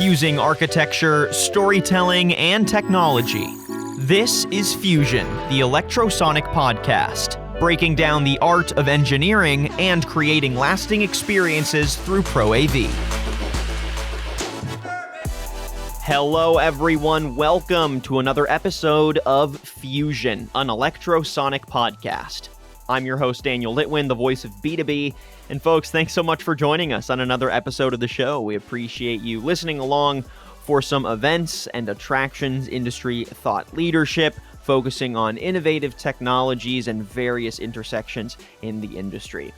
fusing architecture, storytelling, and technology. This is Fusion, the Electrosonic podcast, breaking down the art of engineering and creating lasting experiences through Pro AV. Hello everyone, welcome to another episode of Fusion, an Electrosonic podcast. I'm your host, Daniel Litwin, the voice of B2B. And folks, thanks so much for joining us on another episode of the show. We appreciate you listening along for some events and attractions, industry thought leadership, focusing on innovative technologies and various intersections in the industry.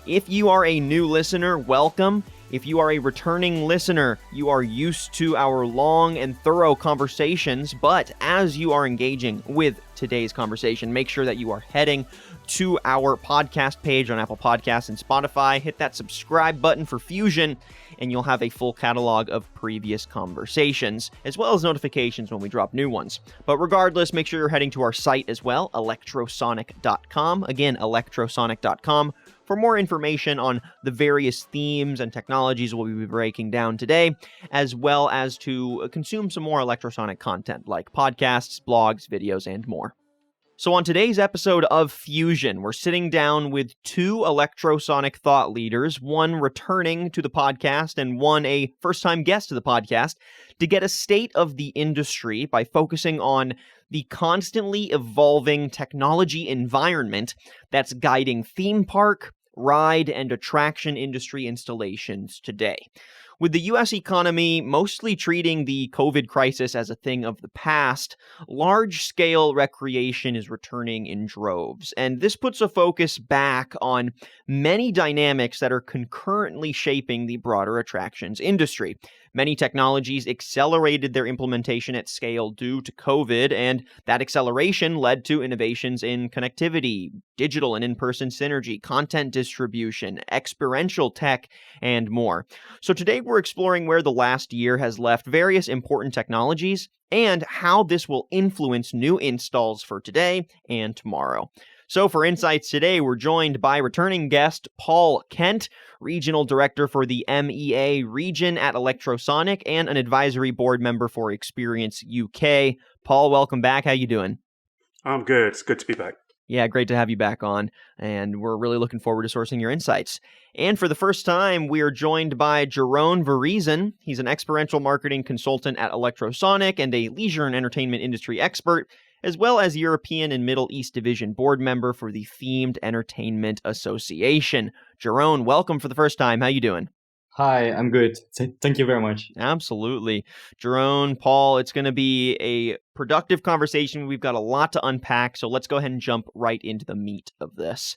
If you are a new listener, welcome. If you are a returning listener, you are used to our long and thorough conversations, but as you are engaging with today's conversation, make sure that you are heading to our podcast page on Apple Podcasts and Spotify. Hit that subscribe button for Fusion, and you'll have a full catalog of previous conversations, as well as notifications when we drop new ones. But regardless, make sure you're heading to our site as well, electrosonic.com. Again, electrosonic.com. For more information on the various themes and technologies we'll be breaking down today, as well as to consume some more Electrosonic content like podcasts, blogs, videos, and more. So on today's episode of Fusion, we're sitting down with two Electrosonic thought leaders, one returning to the podcast and one a first-time guest to the podcast, to get a state of the industry by focusing on the constantly evolving technology environment that's guiding theme park, ride, and attraction industry installations today. With the U.S. economy mostly treating the COVID crisis as a thing of the past, large-scale recreation is returning in droves, and this puts a focus back on many dynamics that are concurrently shaping the broader attractions industry. Many technologies accelerated their implementation at scale due to COVID, and that acceleration led to innovations in connectivity, digital and in-person synergy, content distribution, experiential tech, and more. So today we're exploring where the last year has left various important technologies and how this will influence new installs for today and tomorrow. So for insights today, we're joined by returning guest Paul Kent, Regional Director for the MEA region at Electrosonic and an advisory board member for Experience UK. Paul, welcome back. How you doing? I'm good. It's good to be back. Yeah, great to have you back on, and we're really looking forward to sourcing your insights. And for the first time, we are joined by Jeroen Verrezen. He's an experiential marketing consultant at Electrosonic and a leisure and entertainment industry expert, as well as European and Middle East Division board member for the Themed Entertainment Association. Jeroen, welcome for the first time. How you doing? Hi, I'm good. Thank you very much. Absolutely. Jeroen, Paul, it's going to be a productive conversation. We've got a lot to unpack, so let's go ahead and jump right into the meat of this.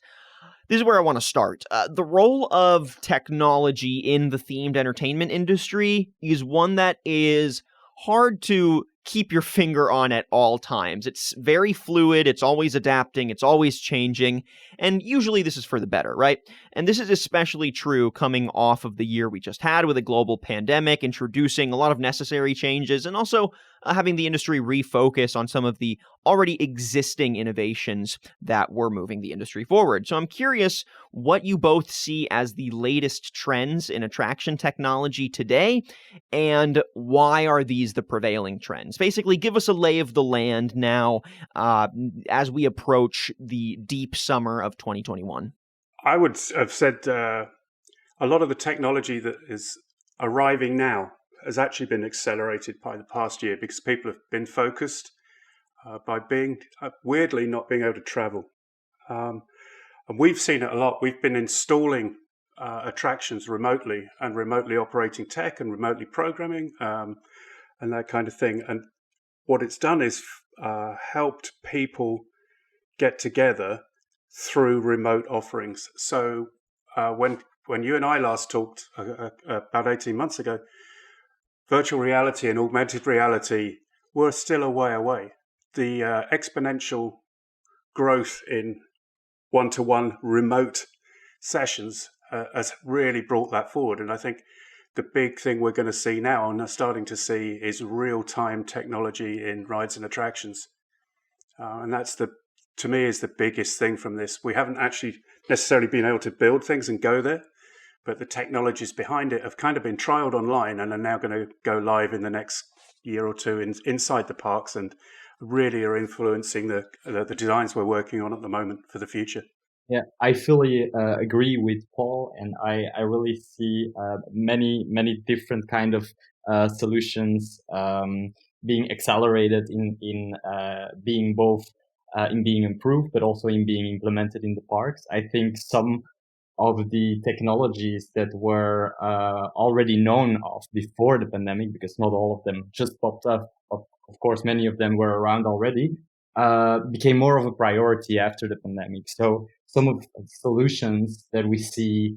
This is where I want to start. The role of technology in the themed entertainment industry is one that is hard to keep your finger on at all times. It's very fluid, it's always adapting, it's always changing, and usually this is for the better, right? And this is especially true coming off of the year we just had with a global pandemic, introducing a lot of necessary changes, and also having the industry refocus on some of the already existing innovations that were moving the industry forward. So I'm curious what you both see as the latest trends in attraction technology today, and why are these the prevailing trends? Basically, give us a lay of the land now as we approach the deep summer of 2021. I would have said a lot of the technology that is arriving now has actually been accelerated by the past year because people have been focused by being, weirdly, not being able to travel. And we've seen it a lot. We've been installing attractions remotely and remotely operating tech and remotely programming and that kind of thing. And what it's done is helped people get together through remote offerings. So when you and I last talked about 18 months ago, virtual reality and augmented reality were still a way away. The exponential growth in one-to-one remote sessions has really brought that forward. And I think the big thing we're going to see now and are starting to see is real-time technology in rides and attractions. And that's to me, is the biggest thing from this. We haven't actually necessarily been able to build things and go there, but the technologies behind it have kind of been trialed online and are now going to go live in the next year or two inside the parks, and really are influencing the designs we're working on at the moment for the future. Yeah, I fully agree with Paul, and I really see many different kind of solutions being accelerated in being both in being improved, but also in being implemented in the parks. I think some of the technologies that were already known of before the pandemic, because not all of them just popped up. Of course, many of them were around already, became more of a priority after the pandemic. So some of the solutions that we see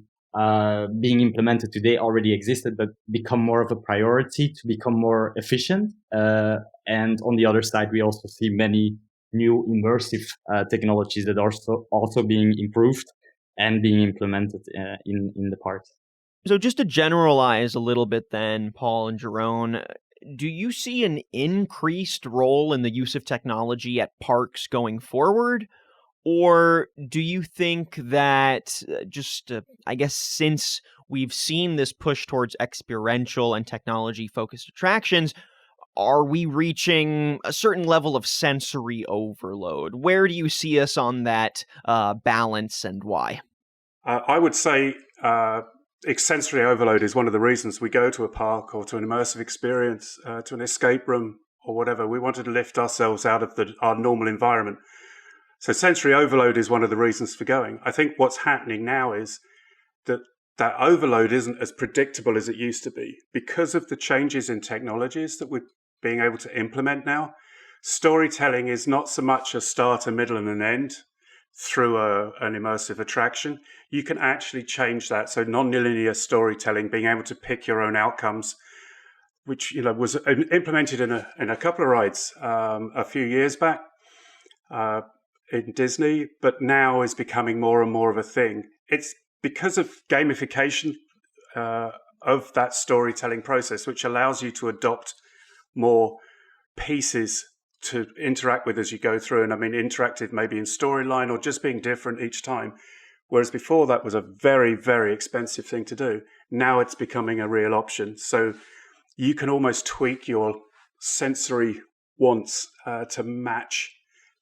being implemented today already existed, but become more of a priority to become more efficient. And on the other side, we also see many new immersive technologies that are also being improved and being implemented in the parks. So just to generalize a little bit then, Paul and Jeroen, do you see an increased role in the use of technology at parks going forward? Or do you think that I guess, since we've seen this push towards experiential and technology-focused attractions, are we reaching a certain level of sensory overload? Where do you see us on that balance, and why? I would say sensory overload is one of the reasons we go to a park or to an immersive experience, to an escape room or whatever. We wanted to lift ourselves out of our normal environment. So sensory overload is one of the reasons for going. I think what's happening now is that overload isn't as predictable as it used to be because of the changes in technologies that we're being able to implement now. Storytelling is not so much a start, a middle, and an end through an immersive attraction. You can actually change that. So non-linear storytelling, being able to pick your own outcomes, which was implemented in a couple of rides a few years back in Disney, but now is becoming more and more of a thing. It's because of gamification of that storytelling process, which allows you to adopt more pieces to interact with as you go through. And I mean, interactive maybe in storyline or just being different each time. Whereas before that was a very, very expensive thing to do. Now it's becoming a real option. So you can almost tweak your sensory wants to match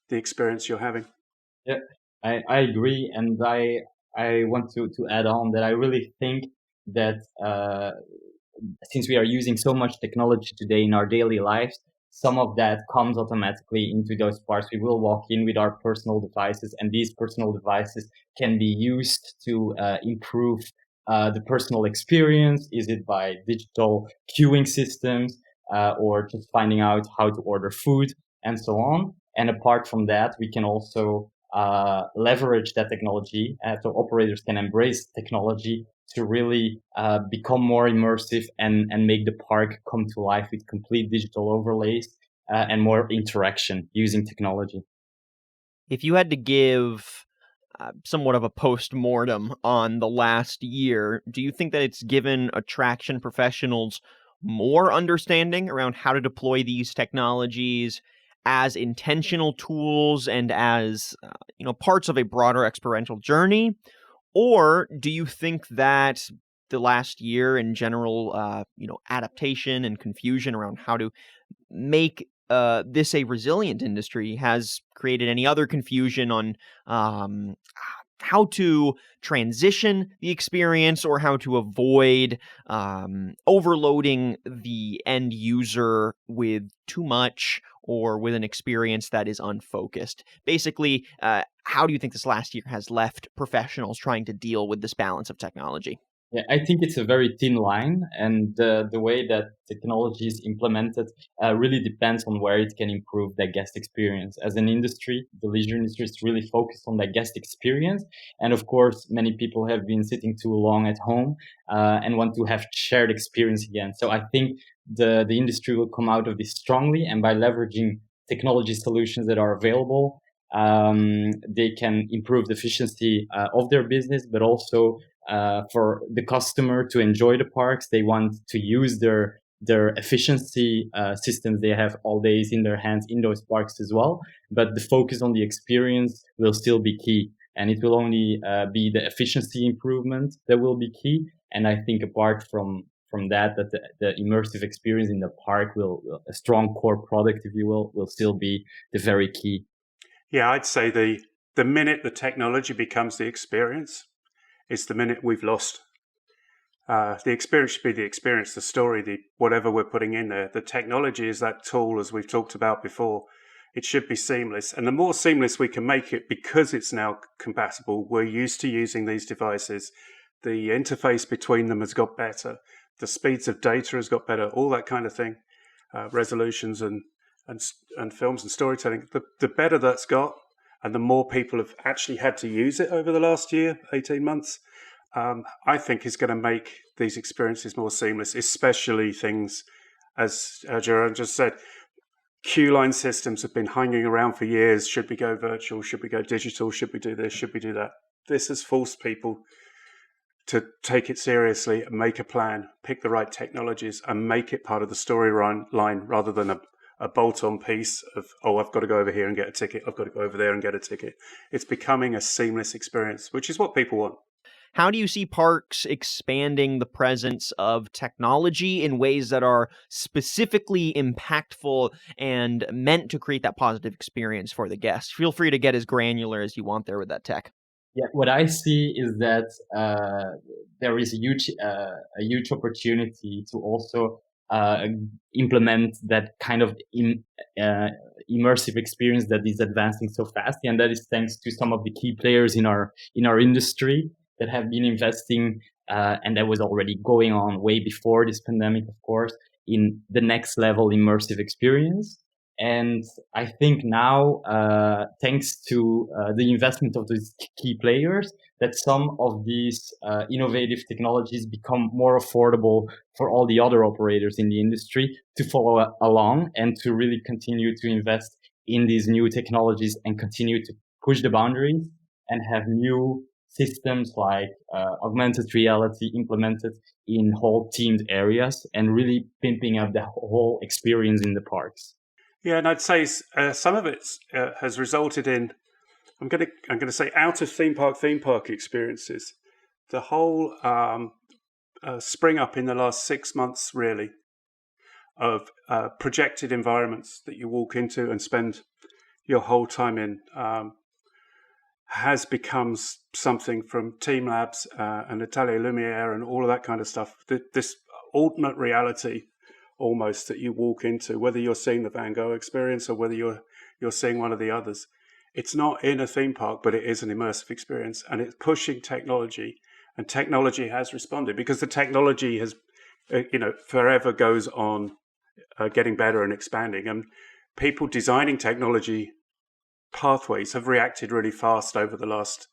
the experience you're having. Yeah, I agree. And I want to add on that I really think that since we are using so much technology today in our daily lives, some of that comes automatically into those parts. We will walk in with our personal devices, and these personal devices can be used to improve the personal experience. Is it by digital queuing systems or just finding out how to order food and so on? And apart from that, we can also leverage that technology so operators can embrace technology to really become more immersive and make the park come to life with complete digital overlays and more interaction using technology. If you had to give somewhat of a post-mortem on the last year, do you think that it's given attraction professionals more understanding around how to deploy these technologies as intentional tools and as parts of a broader experiential journey? Or do you think that the last year in general, adaptation and confusion around how to make this a resilient industry has created any other confusion on how to transition the experience or how to avoid overloading the end user with too much or with an experience that is unfocused? Basically, how do you think this last year has left professionals trying to deal with this balance of technology? Yeah, I think it's a very thin line, and the way that technology is implemented really depends on where it can improve the guest experience. As an industry, the leisure industry is really focused on the guest experience, and of course, many people have been sitting too long at home and want to have shared experience again. So I think the industry will come out of this strongly, and by leveraging technology solutions that are available, they can improve the efficiency of their business, but also for the customer to enjoy the parks. They want to use their efficiency systems they have all days in their hands in those parks as well. But the focus on the experience will still be key, and it will only be the efficiency improvement that will be key. And I think apart from that the immersive experience in the park a strong core product, if you will still be the very key. Yeah, I'd say the minute the technology becomes the experience is the minute we've lost. The experience should be the experience, the story, the whatever we're putting in there. The technology is that tool, as we've talked about before. It should be seamless. And the more seamless we can make it, because it's now compatible, we're used to using these devices. The interface between them has got better. The speeds of data has got better, all that kind of thing. Resolutions and films and storytelling. The better that's got, and the more people have actually had to use it over the last year, 18 months, I think is going to make these experiences more seamless, especially things, as Jeroen just said, queue line systems have been hanging around for years. Should we go virtual? Should we go digital? Should we do this? Should we do that? This has forced people to take it seriously and make a plan, pick the right technologies, and make it part of the storyline rather than a bolt-on piece of, oh, I've got to go over here and get a ticket. I've got to go over there and get a ticket. It's becoming a seamless experience, which is what people want. How do you see parks expanding the presence of technology in ways that are specifically impactful and meant to create that positive experience for the guest? Feel free to get as granular as you want there with that tech. Yeah, what I see is that there is a huge opportunity to also implement that kind of immersive experience that is advancing so fast, and that is thanks to some of the key players in our industry that have been investing, and that was already going on way before this pandemic, of course, in the next level immersive experience. And I think now, thanks to the investment of these key players, that some of these innovative technologies become more affordable for all the other operators in the industry to follow along and to really continue to invest in these new technologies and continue to push the boundaries and have new systems like augmented reality implemented in whole themed areas and really pimping up the whole experience in the parks. Yeah, and I'd say some of it has resulted in, I'm going to say, out of theme park experiences. The whole spring up in the last 6 months, really, of projected environments that you walk into and spend your whole time in, has become something from Team Labs and Atelier Lumiere and all of that kind of stuff. This alternate reality almost that you walk into, whether you're seeing the Van Gogh experience or whether you're seeing one of the others. It's not in a theme park, but it is an immersive experience, and it's pushing technology, and technology has responded because the technology has, forever goes on getting better and expanding, and people designing technology pathways have reacted really fast over the last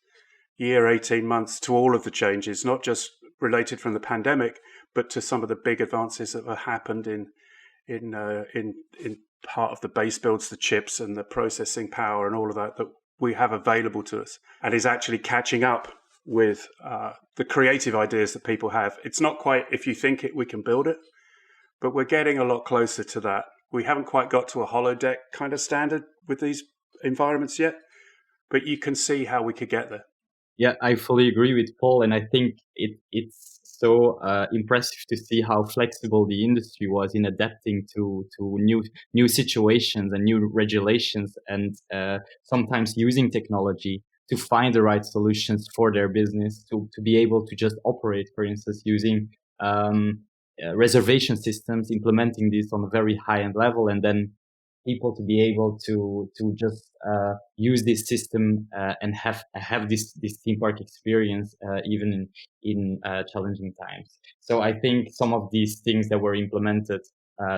year, 18 months to all of the changes, not just related from the pandemic, but to some of the big advances that have happened in part of the base builds, the chips and the processing power and all of that we have available to us, and is actually catching up with the creative ideas that people have. It's not quite, if you think it, we can build it, but we're getting a lot closer to that. We haven't quite got to a holodeck kind of standard with these environments yet, but you can see how we could get there. Yeah, I fully agree with Paul, and I think it's so impressive to see how flexible the industry was in adapting to new situations and new regulations, and sometimes using technology to find the right solutions for their business to be able to just operate, for instance, using reservation systems, implementing this on a very high-end level, and then people to be able to just use this system and have this theme park experience even in challenging times. So I think some of these things that were implemented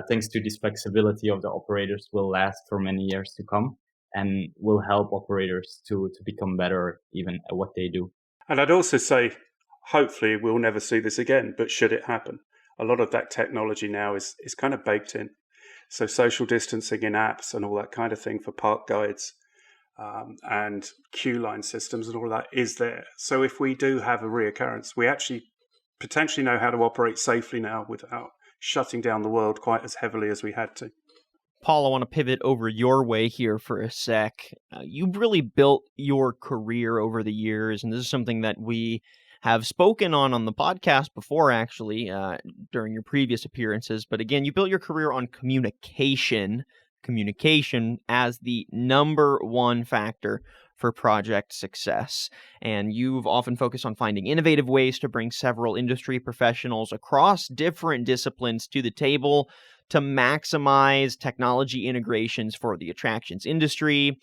thanks to this flexibility of the operators will last for many years to come and will help operators to become better even at what they do. And I'd also say, hopefully we'll never see this again, but should it happen, a lot of that technology now is kind of baked in. So social distancing in apps and all that kind of thing for park guides and queue line systems and all of that is there. So if we do have a reoccurrence, we actually potentially know how to operate safely now without shutting down the world quite as heavily as we had to. Paul, I want to pivot over your way here for a sec. You've really built your career over the years, and this is something that we have spoken on the podcast before, actually, during your previous appearances. But again, you built your career on communication as the number one factor for project success. And you've often focused on finding innovative ways to bring several industry professionals across different disciplines to the table to maximize technology integrations for the attractions industry,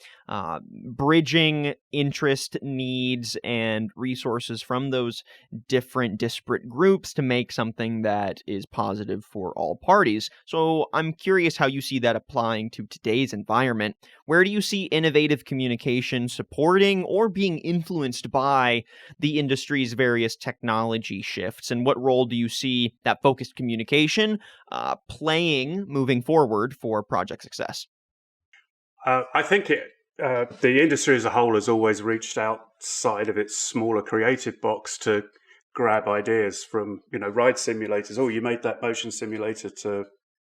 bridging interest, needs, and resources from those different disparate groups to make something that is positive for all parties. So I'm curious how you see that applying to today's environment. Where do you see innovative communication supporting or being influenced by the industry's various technology shifts? And what role do you see that focused communication playing moving forward for project success? I think the industry as a whole has always reached outside of its smaller creative box to grab ideas from, ride simulators. Oh, you made that motion simulator to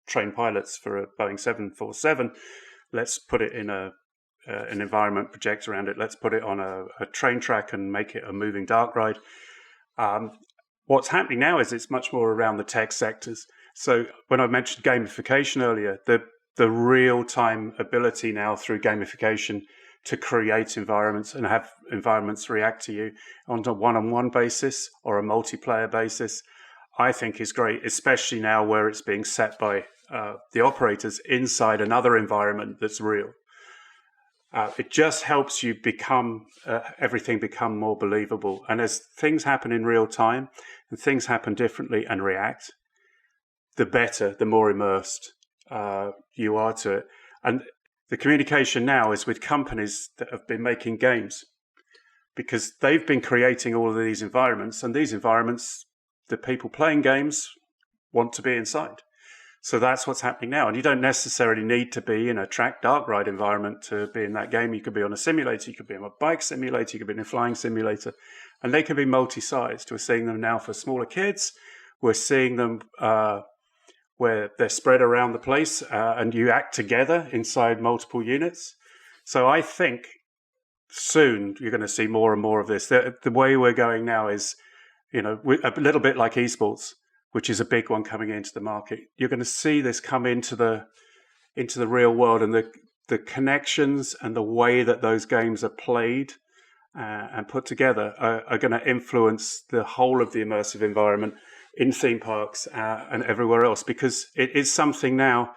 train pilots for a Boeing 747. Let's put it in an environment, project around it. Let's put it on a train track and make it a moving dark ride. What's happening now is it's much more around the tech sectors. So when I mentioned gamification earlier, the real-time ability now through gamification to create environments and have environments react to you on a one-on-one basis or a multiplayer basis, I think is great, especially now where it's being set by the operators inside another environment that's real. It just helps you everything become more believable. And as things happen in real time and things happen differently and react, the better, the more immersed you are to it. And the communication now is with companies that have been making games, because they've been creating all of these environments, and these environments, the people playing games want to be inside. So that's what's happening now. And you don't necessarily need to be in a track dark ride environment to be in that game. You could be on a simulator, you could be on a bike simulator, you could be in a flying simulator, and they can be multi-sized. We're seeing them now for smaller kids. We're seeing them where they're spread around the place and you act together inside multiple units. So I think soon you're going to see more and more of this. The way we're going now is, a little bit like esports, which is a big one coming into the market. You're going to see this come into the real world, and the connections and the way that those games are played and put together are going to influence the whole of the immersive environment in theme parks and everywhere else, because it is something now.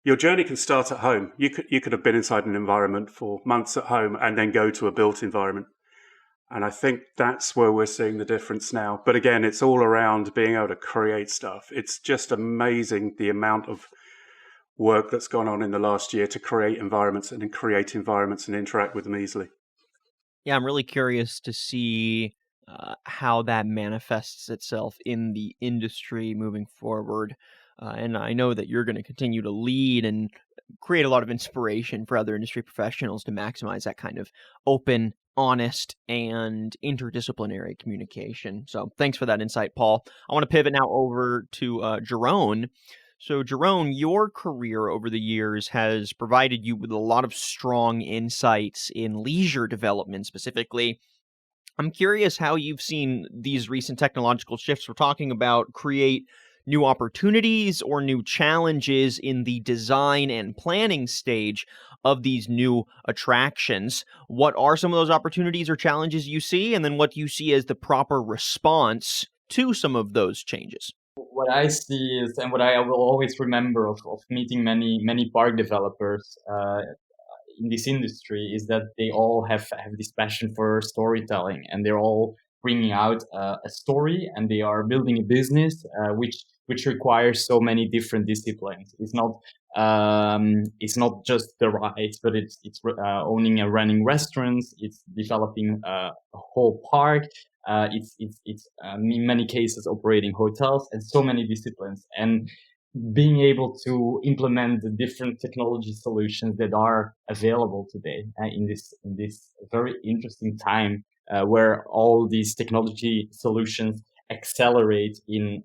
Your journey can start at home. You could have been inside an environment for months at home and then go to a built environment. And I think that's where we're seeing the difference now. But again, it's all around being able to create stuff. It's just amazing the amount of work that's gone on in the last year to create environments and interact with them easily. Yeah, I'm really curious to see how that manifests itself in the industry moving forward. And I know that you're going to continue to lead and create a lot of inspiration for other industry professionals to maximize that kind of open, honest, and interdisciplinary communication. So thanks for that insight, Paul. I want to pivot now over to Jeroen. So, Jeroen, your career over the years has provided you with a lot of strong insights in leisure development specifically. I'm curious how you've seen these recent technological shifts we're talking about create new opportunities or new challenges in the design and planning stage of these new attractions. What are some of those opportunities or challenges you see? And then what do you see as the proper response to some of those changes? What I see is, and what I will always remember of meeting many park developers in this industry, is that they all have this passion for storytelling, and they're all bringing out a story, and they are building a business which requires so many different disciplines. It's not just the rides, but it's owning and running restaurants. It's developing a whole park. It's in many cases operating hotels, and so many disciplines, and being able to implement the different technology solutions that are available today in this very interesting time where all these technology solutions accelerate in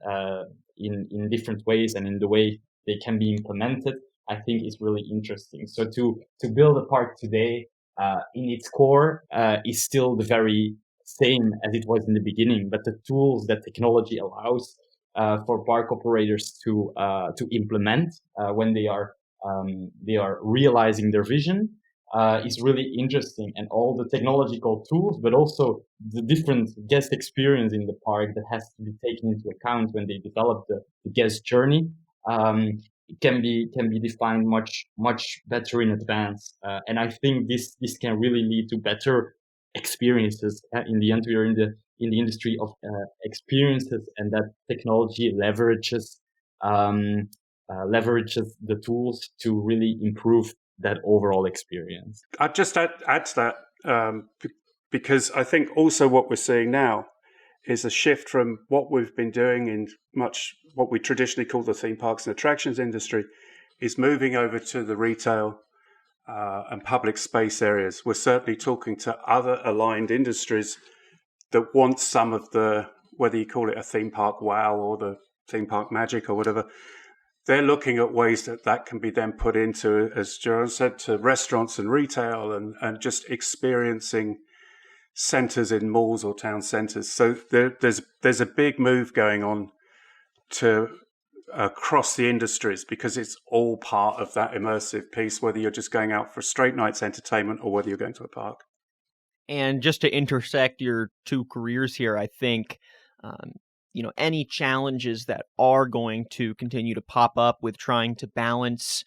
different ways, and in the way they can be implemented, I think is really interesting. So to build a park today in its core is still the very same as it was in the beginning, but the tools that technology allows for park operators to implement when they are realizing their vision is really interesting, and all the technological tools, but also the different guest experience in the park that has to be taken into account when they develop the guest journey. It can be defined much better in advance, and I think this can really lead to better experiences in the end. We are in the industry of experiences, and that technology leverages the tools to really improve that overall experience. I'd just add to that because I think also what we're seeing now is a shift from what we've been doing in much what we traditionally call the theme parks and attractions industry is moving over to the retail and public space areas. We're certainly talking to other aligned industries that want some of the, whether you call it a theme park wow or the theme park magic or whatever, they're looking at ways that can be then put into, as Jeroen said, to restaurants and retail and just experiencing centers in malls or town centers. So there's a big move going on to across the industries because it's all part of that immersive piece, whether you're just going out for a straight night's entertainment or whether you're going to a park. And just to intersect your two careers here, I think, any challenges that are going to continue to pop up with trying to balance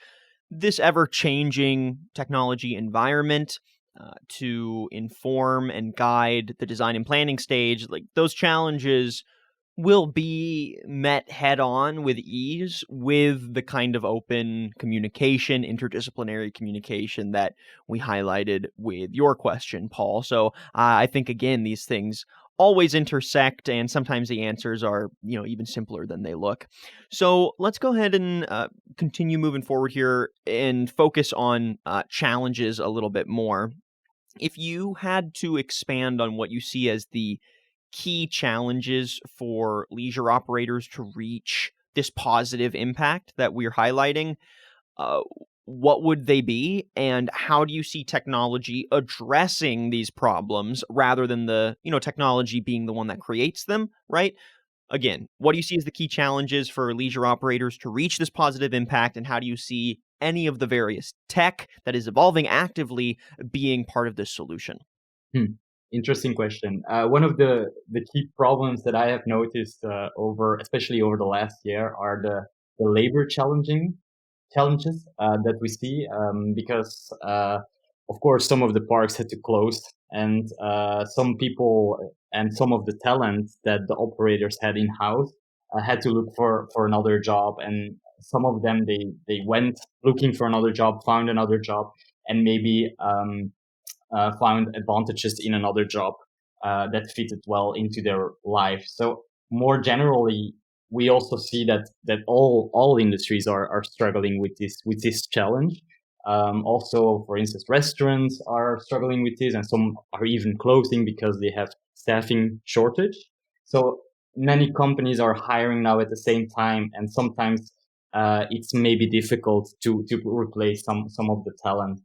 this ever-changing technology environment to inform and guide the design and planning stage, like those challenges will be met head on with ease with the kind of open communication, interdisciplinary communication that we highlighted with your question, Paul. So I think, again, these things always intersect, and sometimes the answers are, even simpler than they look. So let's go ahead and continue moving forward here and focus on challenges a little bit more. If you had to expand on what you see as the key challenges for leisure operators to reach this positive impact that we're highlighting, what would they be, and how do you see technology addressing these problems rather than the technology being the one that creates them, right? Again, what do you see as the key challenges for leisure operators to reach this positive impact, and how do you see any of the various tech that is evolving actively being part of this solution? Interesting question. One of the key problems that I have noticed especially over the last year, are the labor challenges that we see, because of course some of the parks had to close, and some people and some of the talent that the operators had in house had to look for another job, and some of them they went looking for another job, found another job, and maybe found advantages in another job that fitted well into their life. So more generally, we also see that all industries are struggling with this challenge. Also, for instance, restaurants are struggling with this, and some are even closing because they have staffing shortage. So many companies are hiring now at the same time, and sometimes it's maybe difficult to replace some of the talent.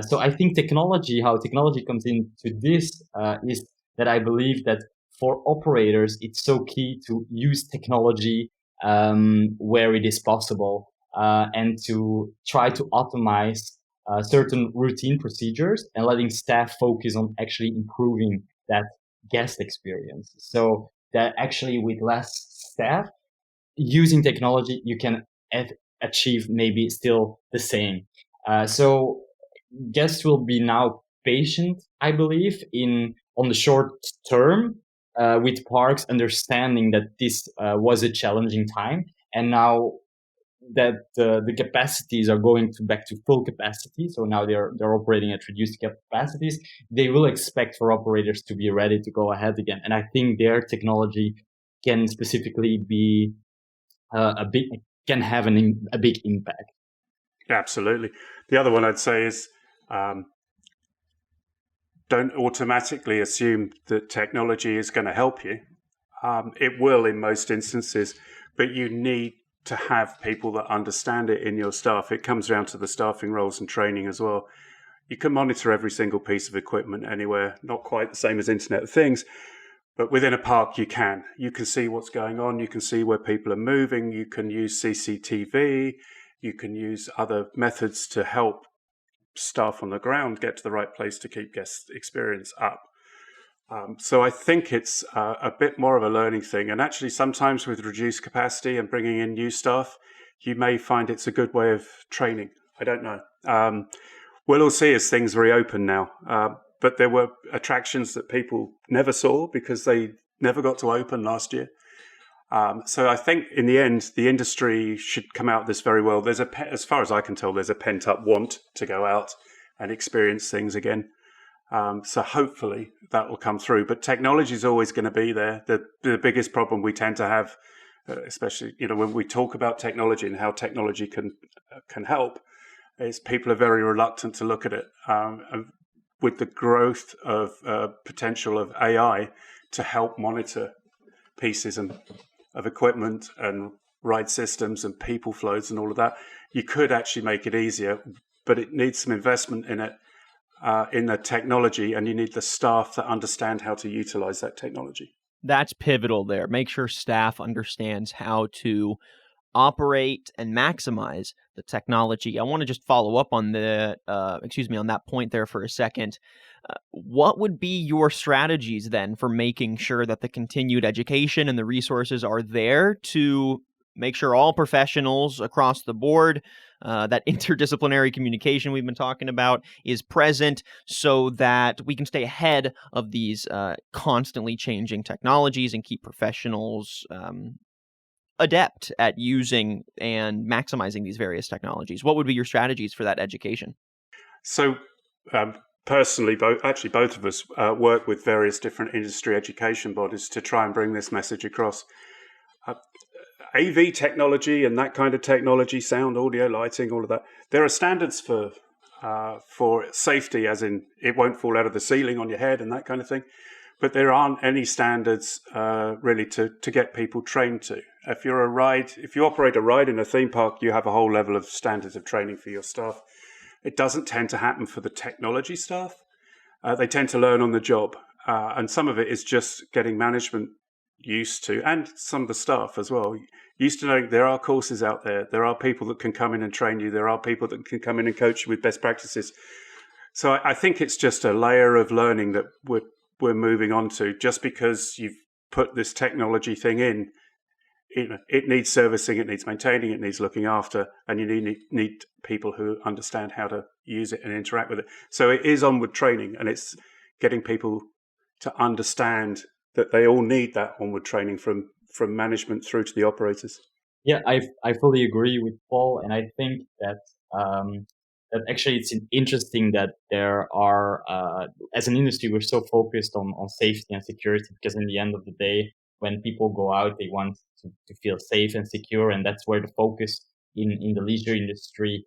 So I think how technology comes into this is that I believe that for operators, it's so key to use technology where it is possible, and to try to optimize certain routine procedures and letting staff focus on actually improving that guest experience. So that actually with less staff, using technology, you can achieve maybe still the same. So guests will be now patient, I believe, on the short term, with parks understanding that this was a challenging time, and now that the capacities are going back to full capacity, so now they're operating at reduced capacities, they will expect for operators to be ready to go ahead again. And I think their technology can specifically be can have a big impact. Absolutely. The other one I'd say is don't automatically assume that technology is going to help you. It will in most instances, but you need to have people that understand it in your staff. It comes down to the staffing roles and training as well. You can monitor every single piece of equipment anywhere, not quite the same as Internet of Things, but within a park you can. You can see what's going on, you can see where people are moving, you can use CCTV, you can use other methods to help staff on the ground get to the right place to keep guest experience up. So I think it's a bit more of a learning thing. And actually, sometimes with reduced capacity and bringing in new staff, you may find it's a good way of training. I don't know. We'll all see as things reopen now. But there were attractions that people never saw because they never got to open last year. So I think in the end, the industry should come out of this very well. As far as I can tell, there's a pent-up want to go out and experience things again. So hopefully that will come through. But technology is always going to be there. The biggest problem we tend to have, especially when we talk about technology and how technology can help, is people are very reluctant to look at it. With the growth of potential of AI to help monitor pieces of equipment and ride systems and people flows and all of that, you could actually make it easier, but it needs some investment in it, in the technology, and you need the staff that understand how to utilize that technology. That's pivotal there. Make sure staff understands how to operate and maximize the technology. I want to just follow up on on that point there for a second. What would be your strategies then for making sure that the continued education and the resources are there to make sure all professionals across the board, that interdisciplinary communication we've been talking about, is present so that we can stay ahead of these constantly changing technologies and keep professionals adept at using and maximizing these various technologies? What would be your strategies for that education? So personally, both of us work with various different industry education bodies to try and bring this message across. AV technology and that kind of technology, sound, audio, lighting, all of that, there are standards for safety, as in it won't fall out of the ceiling on your head and that kind of thing. But there aren't any standards really to get people trained to. If you operate a ride in a theme park, you have a whole level of standards of training for your staff. It doesn't tend to happen for the technology staff. They tend to learn on the job. And some of it is just getting management used to, and some of the staff as well, used to knowing there are courses out there. There are people that can come in and train you. There are people that can come in and coach you with best practices. So I think it's just a layer of learning that we're moving on to. Just because you've put this technology thing in, it needs servicing, it needs maintaining, it needs looking after, and you need people who understand how to use it and interact with it. So it is onward training, and it's getting people to understand that they all need that onward training from management through to the operators. Yeah, I fully agree with Paul, and I think that that actually it's interesting that there are, as an industry, we're so focused on safety and security, because in the end of the day, when people go out, they want to feel safe and secure, and that's where the focus in the leisure industry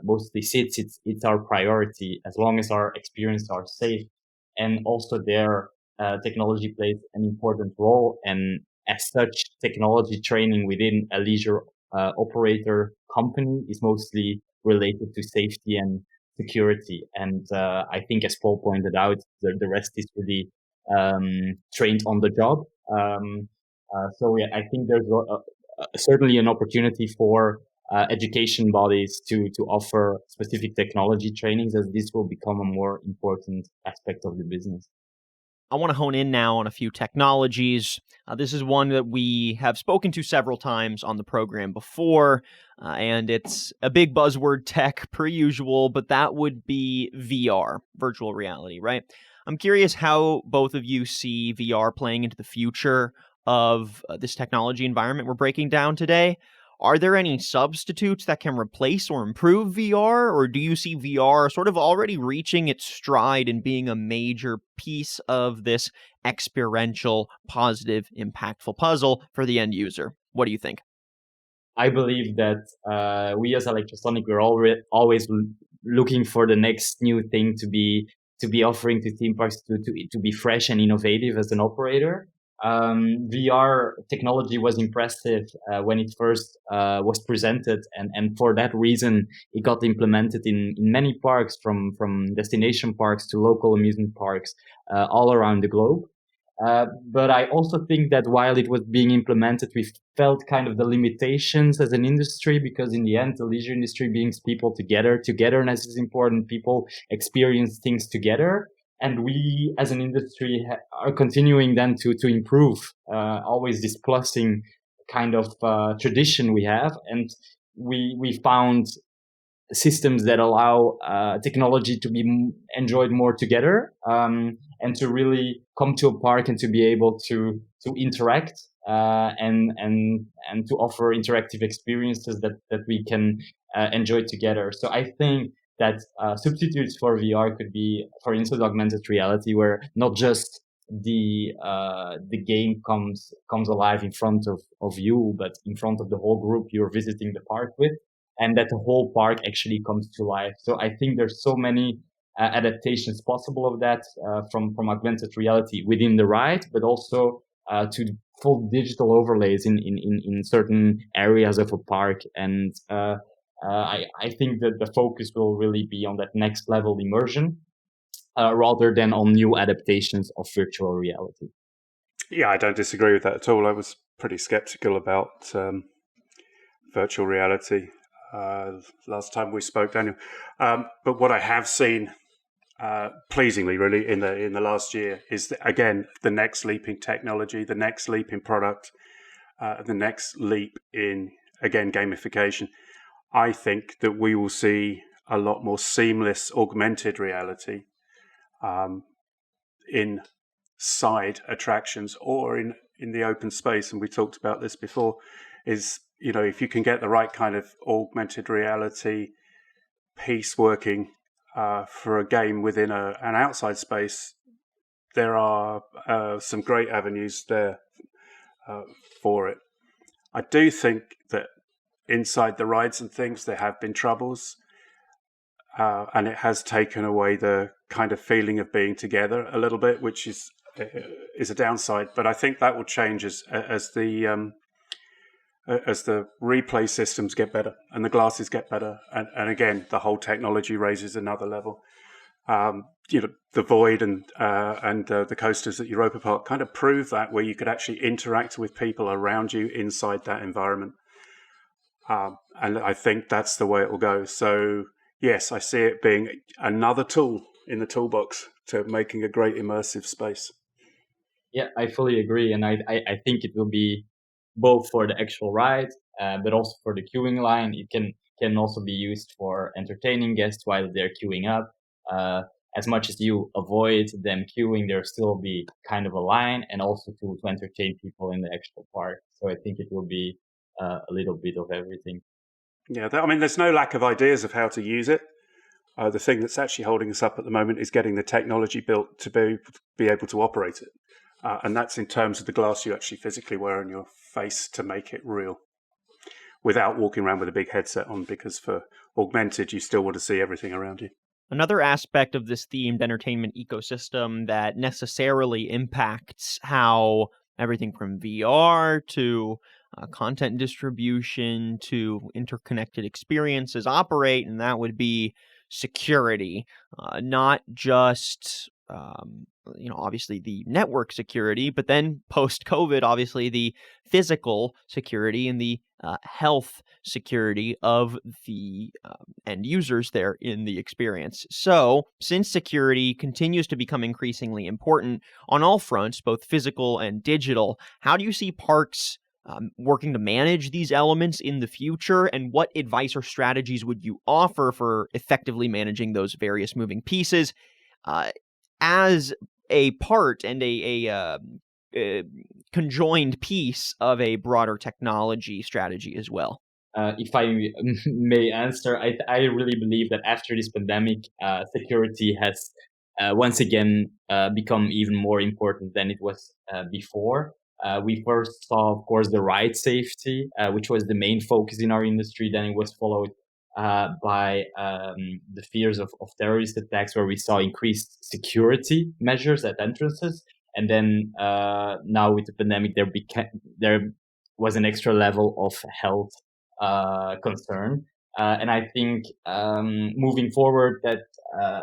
mostly sits. It's our priority, as long as our experiences are safe. And also there, technology plays an important role, and as such, technology training within a leisure operator company is mostly related to safety and security. And I think, as Paul pointed out, the rest is really trained on the job. So yeah, I think there's certainly an opportunity for education bodies to offer specific technology trainings, as this will become a more important aspect of the business. I want to hone in now on a few technologies. This is one that we have spoken to several times on the program before, and it's a big buzzword tech per usual, but that would be VR, virtual reality, right? I'm curious how both of you see VR playing into the future of this technology environment we're breaking down today. Are there any substitutes that can replace or improve VR, or do you see VR sort of already reaching its stride and being a major piece of this experiential, positive, impactful puzzle for the end user? What do you think? I believe that we as Electrosonic, we're always looking for the next new thing to be offering to theme parks, to be fresh and innovative as an operator. VR technology was impressive when it first was presented, and for that reason, it got implemented in many parks, from destination parks to local amusement parks all around the globe. But I also think that while it was being implemented, we felt kind of the limitations as an industry, because in the end, the leisure industry brings people together. Togetherness is important. People experience things together. And we, as an industry, are continuing then to improve, always this plusing kind of tradition we have. And we found systems that allow technology to be enjoyed more together, and to really come to a park and to be able to interact, and to offer interactive experiences that we can enjoy together. So I think that substitutes for VR could be, for instance, augmented reality, where not just the game comes alive in front of you, but in front of the whole group you're visiting the park with, and that the whole park actually comes to life. So I think there's so many adaptations possible of that, from augmented reality within the ride, but also to full digital overlays in certain areas of a park. And I think that the focus will really be on that next level immersion, rather than on new adaptations of virtual reality. Yeah, I don't disagree with that at all. I was pretty skeptical about virtual reality last time we spoke, Daniel. But what I have seen, pleasingly, really, in the last year is again the next leap in technology, the next leap in product, the next leap in again gamification. I think that we will see a lot more seamless augmented reality in side attractions or in the open space. And we talked about this before, is, if you can get the right kind of augmented reality piece working for a game within an outside space, there are some great avenues there for it. I do think that inside the rides and things, there have been troubles, and it has taken away the kind of feeling of being together a little bit, which is a downside. But I think that will change as the replay systems get better and the glasses get better, and again the whole technology raises another level. The Void and the coasters at Europa Park kind of prove that, where you could actually interact with people around you inside that environment, and I think that's the way it will go. So yes, I see it being another tool in the toolbox to making a great immersive space. Yeah, I fully agree, and I think it will be both for the actual ride, but also for the queuing line. It can also be used for entertaining guests while they're queuing up. As much as you avoid them queuing, there'll still be kind of a line, and also to entertain people in the actual park. So I think it will be a little bit of everything. Yeah, there's no lack of ideas of how to use it. The thing that's actually holding us up at the moment is getting the technology built to be able to operate it. And that's in terms of the glass you actually physically wear on your face to make it real, without walking around with a big headset on, because for augmented, you still want to see everything around you. Another aspect of this themed entertainment ecosystem that necessarily impacts how everything from VR to content distribution to interconnected experiences operate, and that would be security. Not just obviously the network security, but then post-COVID, obviously the physical security and the health security of the end users there in the experience. So, since security continues to become increasingly important on all fronts, both physical and digital, how do you see parks working to manage these elements in the future, and what advice or strategies would you offer for effectively managing those various moving pieces as a part and a conjoined piece of a broader technology strategy as well? If I may answer, I really believe that after this pandemic, security has once again become even more important than it was before. We first saw, of course, the ride safety, which was the main focus in our industry. Then it was followed by the fears of terrorist attacks, where we saw increased security measures at entrances. And then now with the pandemic, there was an extra level of health concern. And I think moving forward that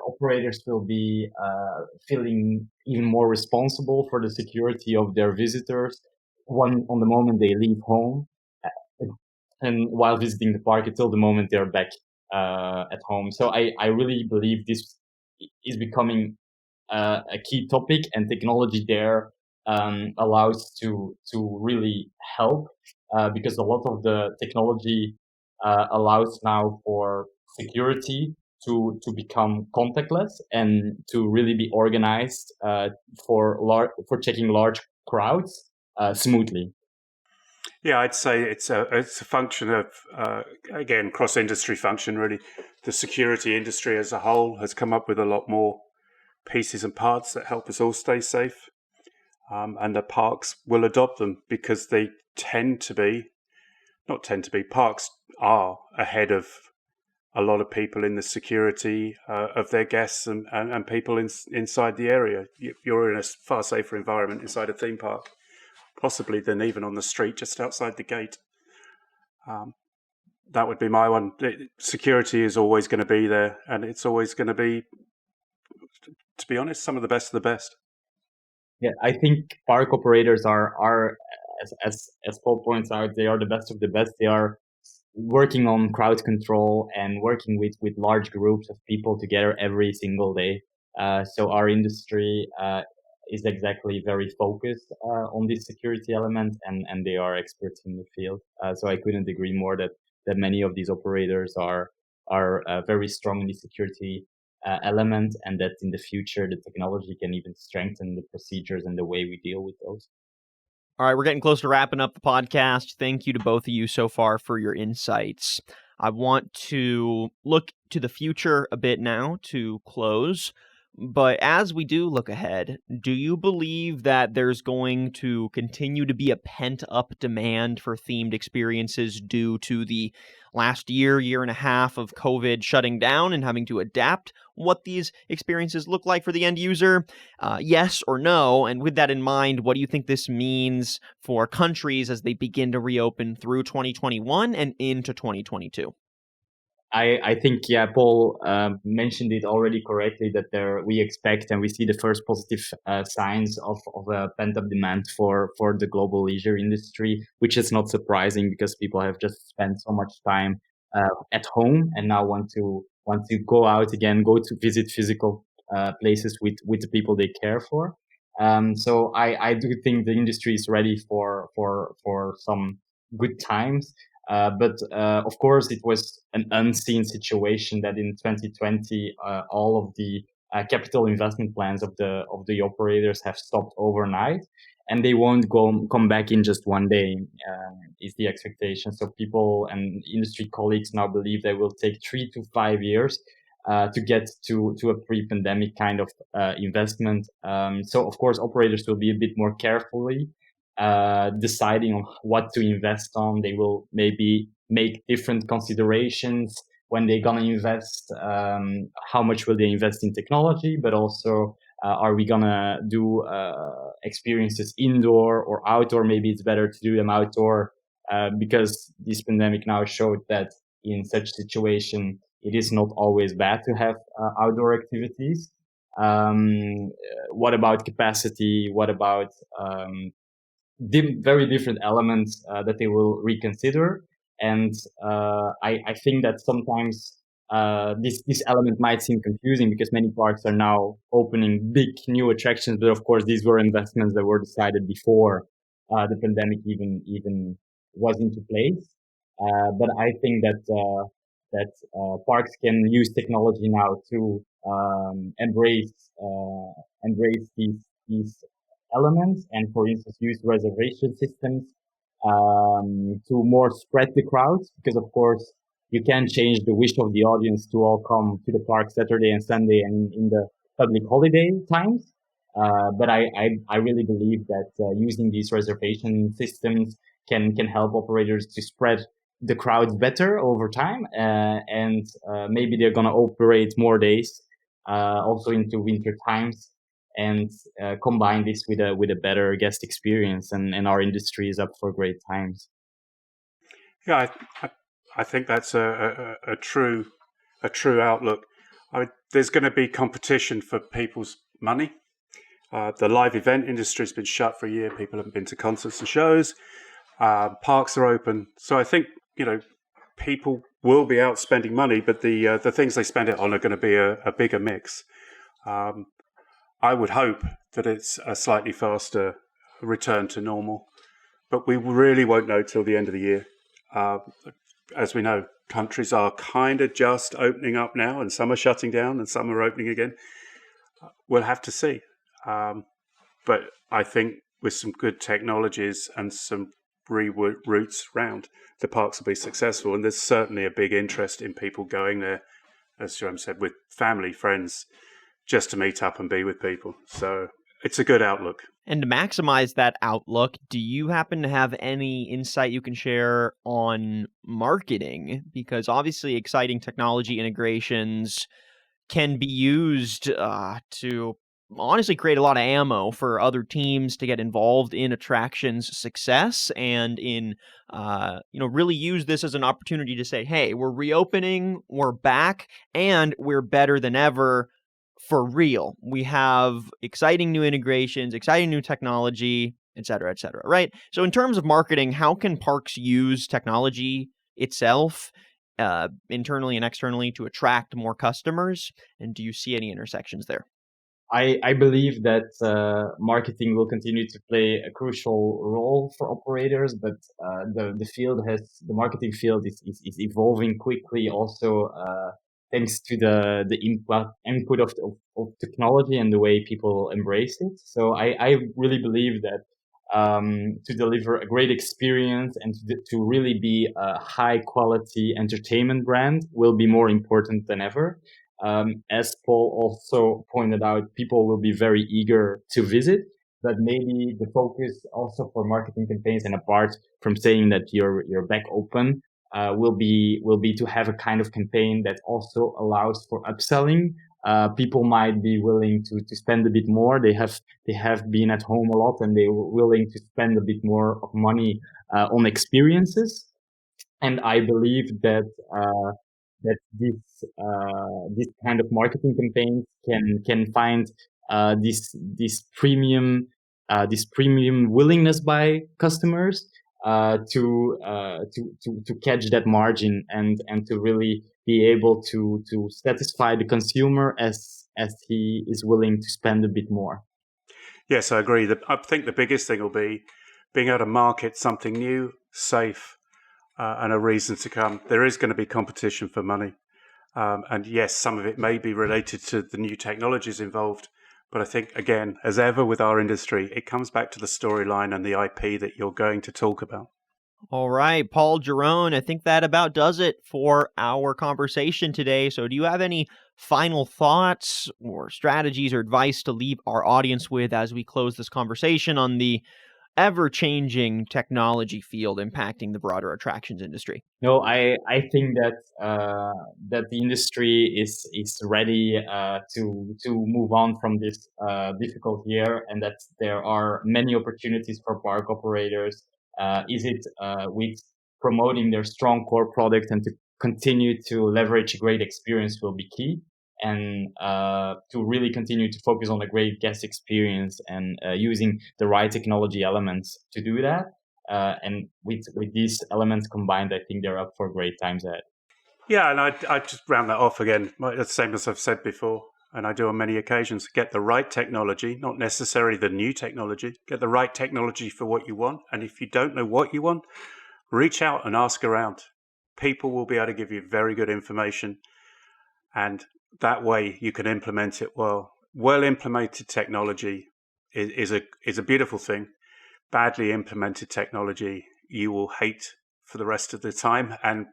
operators will be feeling even more responsible for the security of their visitors on the moment they leave home, and while visiting the park until the moment they're back at home. So I really believe this is becoming a key topic, and technology there allows to really help because a lot of the technology allows now for security to become contactless and to really be organized for checking large crowds smoothly. Yeah, I'd say it's a function of again cross industry function. Really, the security industry as a whole has come up with a lot more pieces and parts that help us all stay safe, and the parks will adopt them because they tend to be parks are ahead of a lot of people in the security of their guests and people inside the area. You're in a far safer environment inside a theme park, possibly than even on the street just outside the gate. That would be my one. Security is always going to be there, and it's always going to be, to be honest, some of the best of the best. Yeah, I think park operators are as Paul points out, they are the best of the best. They are working on crowd control and working with large groups of people together every single day. So our industry is exactly very focused on this security element, and they are experts in the field. So I couldn't agree more that many of these operators are very strong in the security element, and that in the future the technology can even strengthen the procedures and the way we deal with those. All right, we're getting close to wrapping up the podcast. Thank you to both of you so far for your insights. I want to look to the future a bit now to close. But as we do look ahead, do you believe that there's going to continue to be a pent-up demand for themed experiences due to the last year and a half of COVID shutting down and having to adapt what these experiences look like for the end user? Yes or no? And with that in mind, what do you think this means for countries as they begin to reopen through 2021 and into 2022? I think, yeah, Paul mentioned it already correctly that we expect and we see the first positive signs of a pent-up demand for the global leisure industry, which is not surprising because people have just spent so much time at home and now want to go out again, go to visit physical places with the people they care for. So I do think the industry is ready for some good times. But of course, it was an unseen situation that in 2020, all of the capital investment plans of the operators have stopped overnight, and they won't come back in just one day. Is the expectation. So people and industry colleagues now believe they will take 3 to 5 years to get to a pre-pandemic kind of investment. So of course, operators will be a bit more carefully deciding on what to invest on. They will maybe make different considerations when they're gonna invest. How much will they invest in technology, but also are we gonna do experiences indoor or outdoor? Maybe it's better to do them outdoor because this pandemic now showed that in such situation it is not always bad to have outdoor activities. What about capacity? What about very different elements that they will reconsider. And I think that sometimes this element might seem confusing because many parks are now opening big new attractions, but of course these were investments that were decided before the pandemic even was into place. But I think that parks can use technology now to embrace these elements, and for instance use reservation systems to more spread the crowds, because of course you can change the wish of the audience to all come to the park Saturday and Sunday and in the public holiday times. But I really believe that using these reservation systems can help operators to spread the crowds better over time, and maybe they're gonna operate more days also into winter times. and combine this with a better guest experience, and our industry is up for great times. Yeah, I think that's a true outlook. There's going to be competition for people's money. The live event industry has been shut for a year. People haven't been to concerts and shows. Parks are open, so I think people will be out spending money, but the things they spend it on are going to be a bigger mix. I would hope that it's a slightly faster return to normal, but we really won't know till the end of the year. As we know, countries are kind of just opening up now, and some are shutting down and some are opening again. We'll have to see. But I think with some good technologies and some routes round, the parks will be successful. And there's certainly a big interest in people going there, as Jeroen said, with family, friends, just to meet up and be with people. So it's a good outlook. And to maximize that outlook, do you happen to have any insight you can share on marketing? Because obviously exciting technology integrations can be used to honestly create a lot of ammo for other teams to get involved in attractions success, and in really use this as an opportunity to say, hey, we're reopening, we're back, and we're better than ever. For real, we have exciting new integrations, exciting new technology, et cetera, right? So in terms of marketing, how can parks use technology itself, internally and externally, to attract more customers? And do you see any intersections there? I believe that marketing will continue to play a crucial role for operators, but the marketing field is evolving quickly. Also, thanks to the input of technology and the way people embrace it. So I really believe that to deliver a great experience and to really be a high quality entertainment brand will be more important than ever. As Paul also pointed out, people will be very eager to visit, but maybe the focus also for marketing campaigns, and apart from saying that you're back open, will be to have a kind of campaign that also allows for upselling. People might be willing to spend a bit more. They have been at home a lot, and they were willing to spend a bit more of money on experiences. And I believe that this kind of marketing campaigns can find this premium willingness by customers to catch that margin, and to really be able to satisfy the consumer as he is willing to spend a bit more. Yes, I agree. I think the biggest thing will be being able to market something new, safe, and a reason to come. There is going to be competition for money. And yes, some of it may be related to the new technologies involved. But I think, again, as ever with our industry, it comes back to the storyline and the IP that you're going to talk about. All right, Paul, Jeroen, I think that about does it for our conversation today. So do you have any final thoughts or strategies or advice to leave our audience with as we close this conversation on the ever-changing technology field impacting the broader attractions industry? No, I think that that the industry is ready to move on from this difficult year, and that there are many opportunities for park operators. Is it with promoting their strong core product and to continue to leverage a great experience will be key, and to really continue to focus on a great guest experience and using the right technology elements to do that. And with these elements combined, I think they're up for great times ahead. Yeah, and I just round that off again. The same as I've said before, and I do on many occasions. Get the right technology, not necessarily the new technology. Get the right technology for what you want. And if you don't know what you want, reach out and ask around. People will be able to give you very good information, and that way you can implement it well. Well implemented technology is a beautiful thing. Badly implemented technology you will hate for the rest of the time, and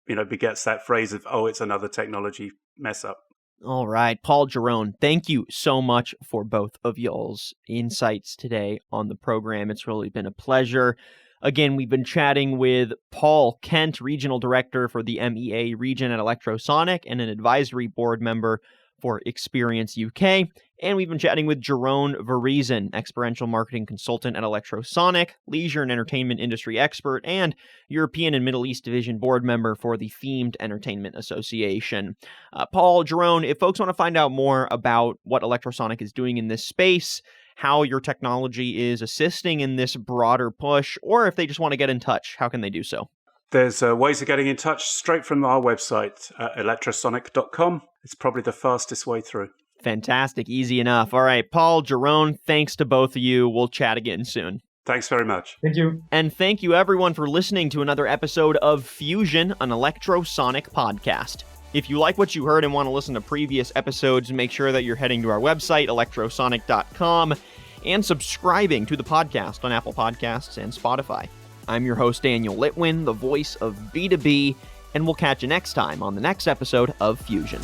begets that phrase of, oh, it's another technology mess up. All right, Paul, Jeroen, thank you so much for both of y'all's insights today on the program. It's really been a pleasure. Again, we've been chatting with Paul Kent, Regional Director for the MEA region at Electrosonic and an advisory board member for Experience UK. And we've been chatting with Jeroen Verrezen, experiential marketing consultant at Electrosonic, leisure and entertainment industry expert, and European and Middle East Division board member for the Themed Entertainment Association. Paul, Jeroen, if folks want to find out more about what Electrosonic is doing in this space, how your technology is assisting in this broader push, or if they just want to get in touch, how can they do so? There's ways of getting in touch straight from our website, electrosonic.com. It's probably the fastest way through. Fantastic. Easy enough. All right, Paul, Jeroen, thanks to both of you. We'll chat again soon. Thanks very much. Thank you. And thank you, everyone, for listening to another episode of Fusion, an Electrosonic podcast. If you like what you heard and want to listen to previous episodes, make sure that you're heading to our website, electrosonic.com, and subscribing to the podcast on Apple Podcasts and Spotify. I'm your host, Daniel Litwin, the voice of B2B, and we'll catch you next time on the next episode of Fusion.